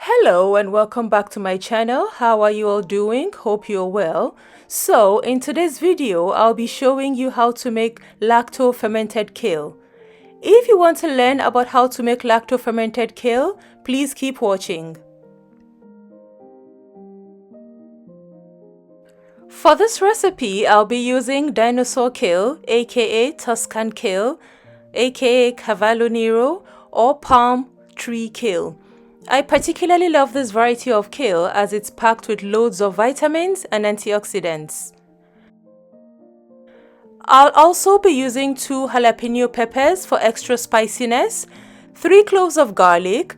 Hello and welcome back to my channel. How are you all doing? Hope you're well. So in today's video, I'll be showing you how to make lacto fermented kale. If you want to learn about how to make lacto fermented kale, please keep watching. For this recipe, I'll be using dinosaur kale, aka Tuscan kale, aka Cavallo Nero, or palm tree kale. I particularly love this variety of kale as it's packed with loads of vitamins and antioxidants. I'll also be using 2 jalapeno peppers for extra spiciness, 3 cloves of garlic,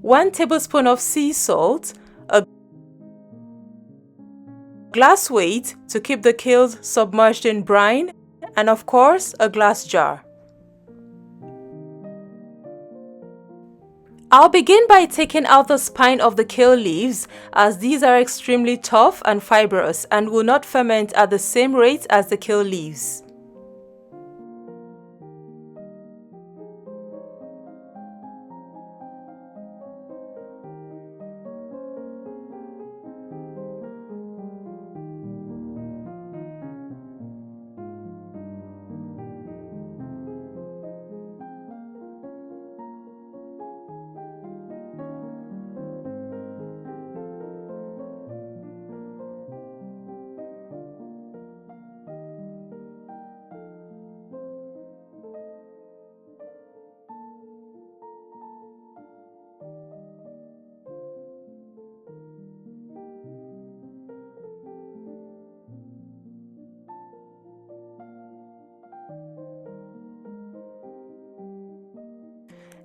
1 tablespoon of sea salt, a glass weight to keep the kales submerged in brine, and of course a glass jar. I'll begin by taking out the spine of the kale leaves as these are extremely tough and fibrous and will not ferment at the same rate as the kale leaves.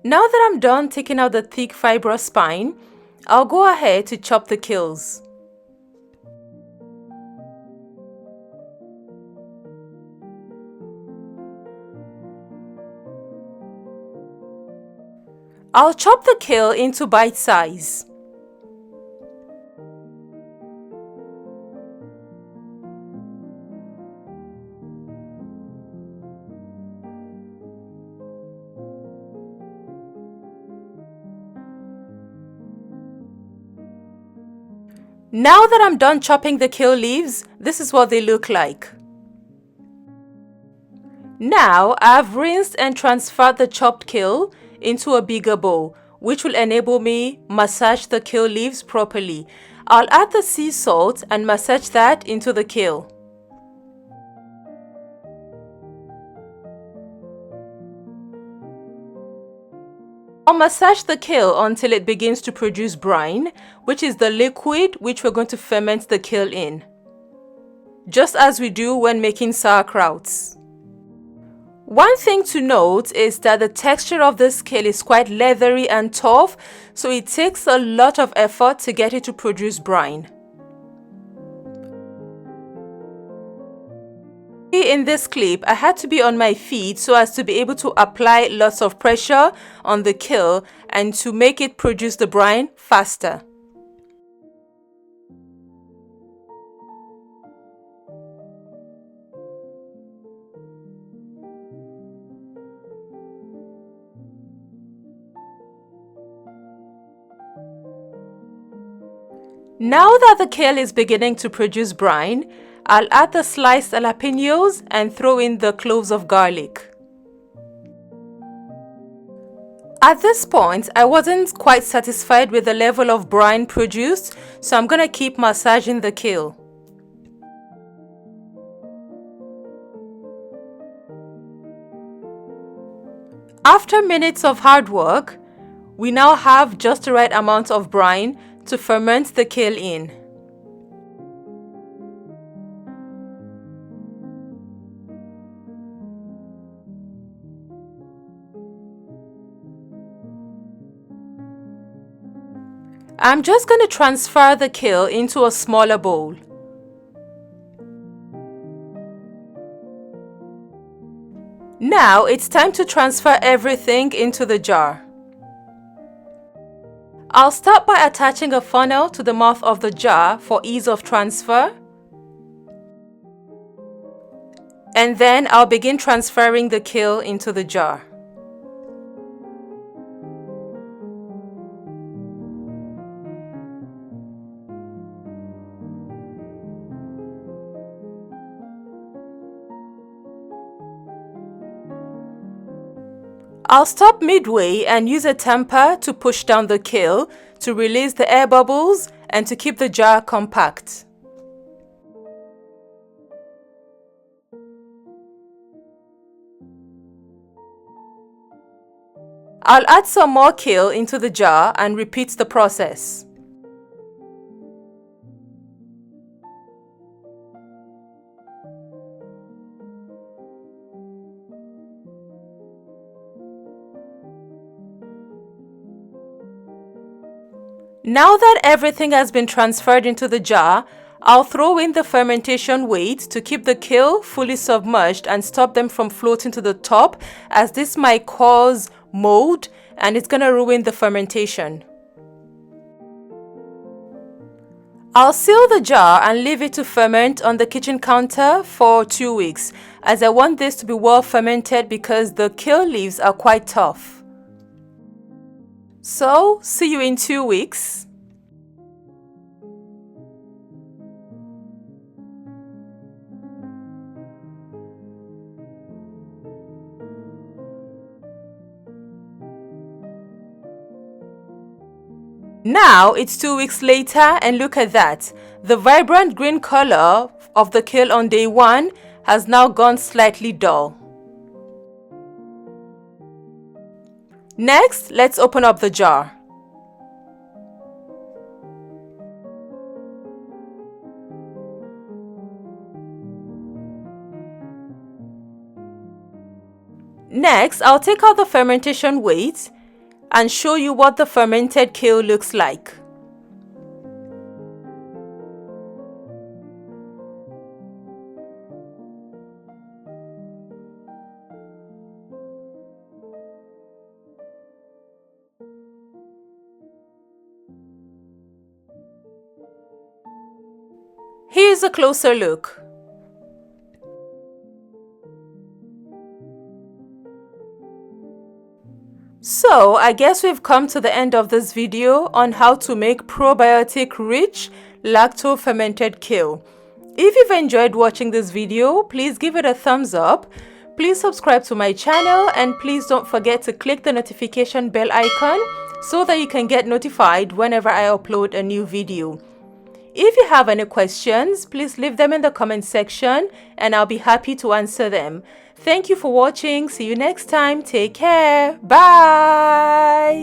Now that I'm done taking out the thick fibrous spine, I'll go ahead to chop the kales. I'll chop the kale into bite size. Now that I'm done chopping the kale leaves, this is what they look like. Now I've rinsed and transferred the chopped kale into a bigger bowl, which will enable me massage the kale leaves properly. I'll add the sea salt and massage that into the kale. I'll massage the kale until it begins to produce brine, which is the liquid which we're going to ferment the kale in, just as we do when making sauerkrauts. One thing to note is that the texture of this kale is quite leathery and tough, so it takes a lot of effort to get it to produce brine. In this clip, I had to be on my feet so as to be able to apply lots of pressure on the kale and to make it produce the brine faster. Now that the kale is beginning to produce brine, I'll add the sliced jalapenos and throw in the cloves of garlic. At this point, I wasn't quite satisfied with the level of brine produced, so I'm gonna keep massaging the kale. After minutes of hard work, we now have just the right amount of brine to ferment the kale in. I'm just going to transfer the kale into a smaller bowl. Now it's time to transfer everything into the jar. I'll start by attaching a funnel to the mouth of the jar for ease of transfer. And then I'll begin transferring the kale into the jar. I'll stop midway and use a tamper to push down the kale to release the air bubbles and to keep the jar compact. I'll add some more kale into the jar and repeat the process. Now that everything has been transferred into the jar, I'll throw in the fermentation weight to keep the kale fully submerged and stop them from floating to the top, as this might cause mold and it's going to ruin the fermentation. I'll seal the jar and leave it to ferment on the kitchen counter for 2 weeks, as I want this to be well fermented because the kale leaves are quite tough. So, see you in 2 weeks. Now it's 2 weeks later and look at that. The vibrant green color of the kale on day 1 has now gone slightly dull. Next, let's open up the jar. Next, I'll take out the fermentation weight and show you what the fermented kale looks like. Here's a closer look. So, I guess we've come to the end of this video on how to make probiotic-rich lacto-fermented kale. If you've enjoyed watching this video, please give it a thumbs up. Please subscribe to my channel and please don't forget to click the notification bell icon so that you can get notified whenever I upload a new video. If you have any questions, please leave them in the comment section and I'll be happy to answer them. Thank you for watching. See you next time. Take care. Bye.